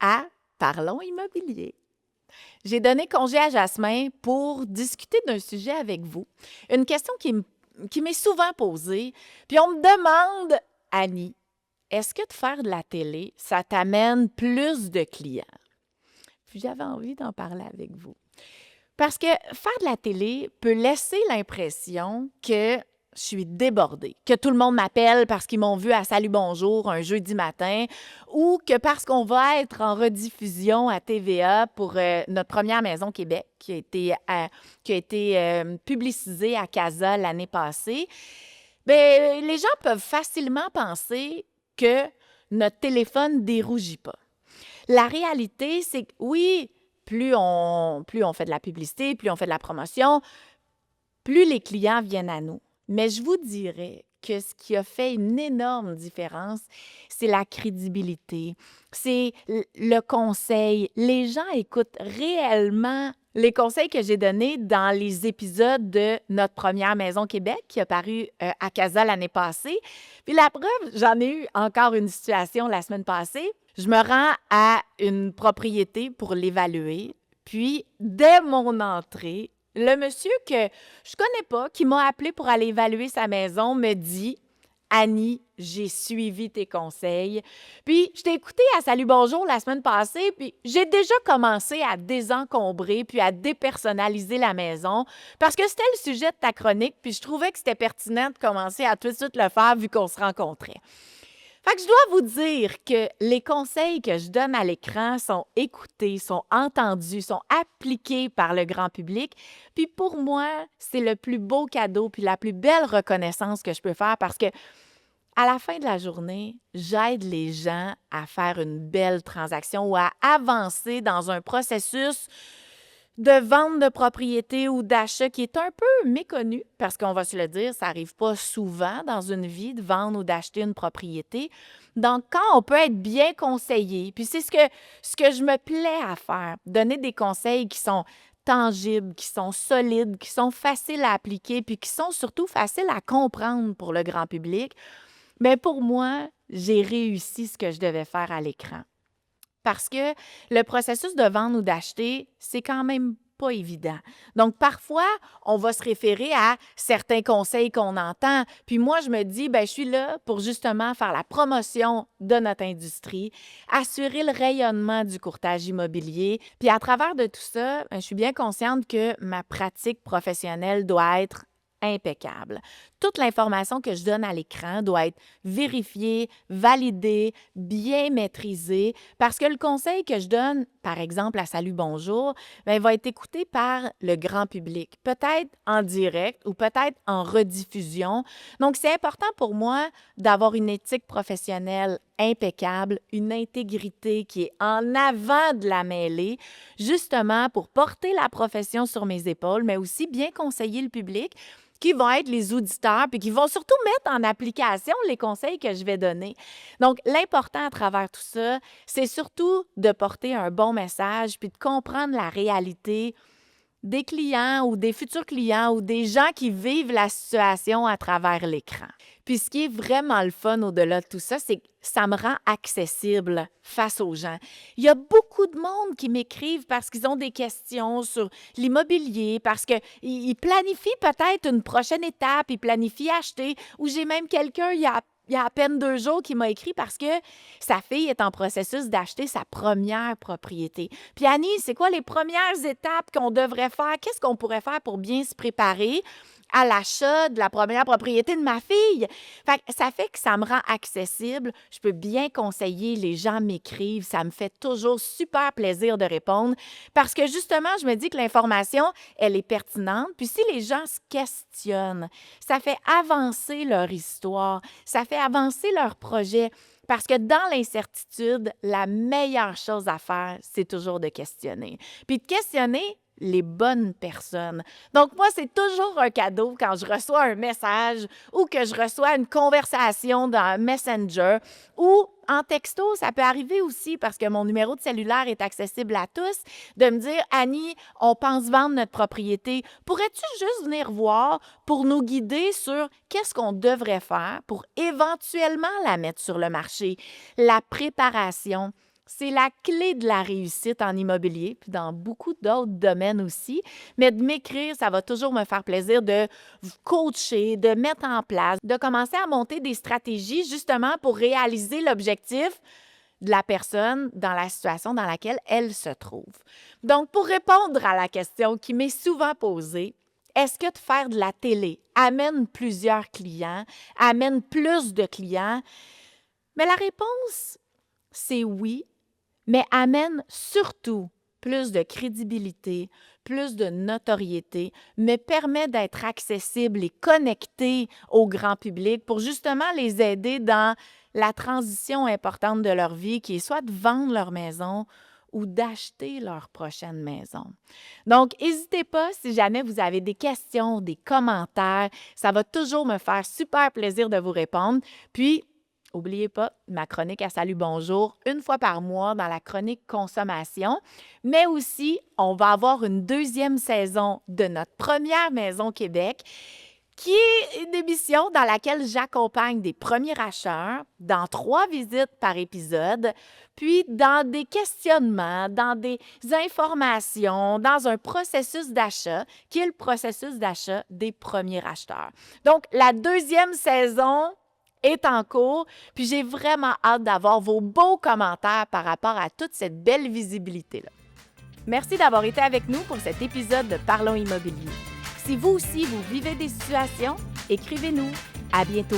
à Parlons immobilier. J'ai donné congé à Jasmin pour discuter d'un sujet avec vous. Une question qui m'est souvent posée. Puis on me demande, Annie, est-ce que de faire de la télé, ça t'amène plus de clients? Puis j'avais envie d'en parler avec vous. Parce que faire de la télé peut laisser l'impression que je suis débordée, que tout le monde m'appelle parce qu'ils m'ont vu à Salut Bonjour un jeudi matin ou que parce qu'on va être en rediffusion à TVA pour notre première maison Québec qui a été publicisée à Casa l'année passée. Bien, les gens peuvent facilement penser que notre téléphone ne dérougit pas. La réalité, c'est que oui, plus on fait de la publicité, plus on fait de la promotion, plus les clients viennent à nous. Mais je vous dirais que ce qui a fait une énorme différence, c'est la crédibilité, c'est le conseil. Les gens écoutent réellement les conseils que j'ai donnés dans les épisodes de Notre première maison Québec qui a paru à Casa l'année passée. Puis la preuve, j'en ai eu encore une situation la semaine passée. Je me rends à une propriété pour l'évaluer. Puis, dès mon entrée, le monsieur que je connais pas, qui m'a appelé pour aller évaluer sa maison, me dit « Annie, j'ai suivi tes conseils. » Puis, je t'ai écouté à Salut Bonjour la semaine passée, puis j'ai déjà commencé à désencombrer puis à dépersonnaliser la maison parce que c'était le sujet de ta chronique, puis je trouvais que c'était pertinent de commencer à tout de suite le faire vu qu'on se rencontrait. Fait que je dois vous dire que les conseils que je donne à l'écran sont écoutés, sont entendus, sont appliqués par le grand public. Puis pour moi, c'est le plus beau cadeau puis la plus belle reconnaissance que je peux faire parce que à la fin de la journée, j'aide les gens à faire une belle transaction ou à avancer dans un processus de vente de propriété ou d'achat qui est un peu méconnu, parce qu'on va se le dire, ça n'arrive pas souvent dans une vie de vendre ou d'acheter une propriété. Donc, quand on peut être bien conseillé, puis c'est ce que je me plais à faire, donner des conseils qui sont tangibles, qui sont solides, qui sont faciles à appliquer, puis qui sont surtout faciles à comprendre pour le grand public, mais pour moi, j'ai réussi ce que je devais faire à l'écran. Parce que le processus de vendre ou d'acheter, c'est quand même pas évident. Donc, parfois, on va se référer à certains conseils qu'on entend. Puis moi, je me dis, bien, je suis là pour justement faire la promotion de notre industrie, assurer le rayonnement du courtage immobilier. Puis à travers de tout ça, bien, je suis bien consciente que ma pratique professionnelle doit être impeccable. Toute l'information que je donne à l'écran doit être vérifiée, validée, bien maîtrisée, parce que le conseil que je donne, par exemple à Salut Bonjour, bien, va être écouté par le grand public, peut-être en direct ou peut-être en rediffusion. Donc, c'est important pour moi d'avoir une éthique professionnelle impeccable, une intégrité qui est en avant de la mêlée, justement pour porter la profession sur mes épaules, mais aussi bien conseiller le public qui vont être les auditeurs, puis qui vont surtout mettre en application les conseils que je vais donner. Donc, l'important à travers tout ça, c'est surtout de porter un bon message, puis de comprendre la réalité des clients ou des futurs clients ou des gens qui vivent la situation à travers l'écran. Puis ce qui est vraiment le fun au-delà de tout ça, c'est que ça me rend accessible face aux gens. Il y a beaucoup de monde qui m'écrivent parce qu'ils ont des questions sur l'immobilier, parce qu'ils planifient peut-être une prochaine étape, ils planifient acheter, ou j'ai même quelqu'un, il y a à peine 2 jours qui m'a écrit parce que sa fille est en processus d'acheter sa première propriété. Puis Annie, c'est quoi les premières étapes qu'on devrait faire? Qu'est-ce qu'on pourrait faire pour bien se préparer à l'achat de la première propriété de ma fille? Ça fait que ça me rend accessible. Je peux bien conseiller, les gens m'écrivent. Ça me fait toujours super plaisir de répondre parce que justement, je me dis que l'information, elle est pertinente. Puis si les gens se questionnent, ça fait avancer leur histoire, ça fait avancer leur projet. Parce que dans l'incertitude, la meilleure chose à faire, c'est toujours de questionner. Puis de questionner les bonnes personnes. Donc, moi, c'est toujours un cadeau quand je reçois un message ou que je reçois une conversation dans Messenger ou en texto, ça peut arriver aussi parce que mon numéro de cellulaire est accessible à tous, de me dire « Annie, on pense vendre notre propriété. Pourrais-tu juste venir voir pour nous guider sur qu'est-ce qu'on devrait faire pour éventuellement la mettre sur le marché? » La préparation, C'est la clé de la réussite en immobilier, puis dans beaucoup d'autres domaines aussi. Mais de m'écrire, ça va toujours me faire plaisir de vous coacher, de mettre en place, de commencer à monter des stratégies justement pour réaliser l'objectif de la personne dans la situation dans laquelle elle se trouve. Donc, pour répondre à la question qui m'est souvent posée, est-ce que de faire de la télé amène plusieurs clients, amène plus de clients? Mais la réponse, c'est oui, mais amène surtout plus de crédibilité, plus de notoriété, me permet d'être accessible et connecté au grand public pour justement les aider dans la transition importante de leur vie, qui est soit de vendre leur maison ou d'acheter leur prochaine maison. Donc, n'hésitez pas si jamais vous avez des questions, des commentaires. Ça va toujours me faire super plaisir de vous répondre. Puis, n'oubliez pas ma chronique à Salut Bonjour, une fois par mois dans la chronique consommation. Mais aussi, on va avoir une deuxième saison de notre première Maison Québec, qui est une émission dans laquelle j'accompagne des premiers acheteurs dans 3 visites par épisode, puis dans des questionnements, dans des informations, dans un processus d'achat qui est le processus d'achat des premiers acheteurs. Donc, la deuxième saison est en cours, puis j'ai vraiment hâte d'avoir vos beaux commentaires par rapport à toute cette belle visibilité-là. Merci d'avoir été avec nous pour cet épisode de Parlons Immobilier. Si vous aussi, vous vivez des situations, écrivez-nous. À bientôt.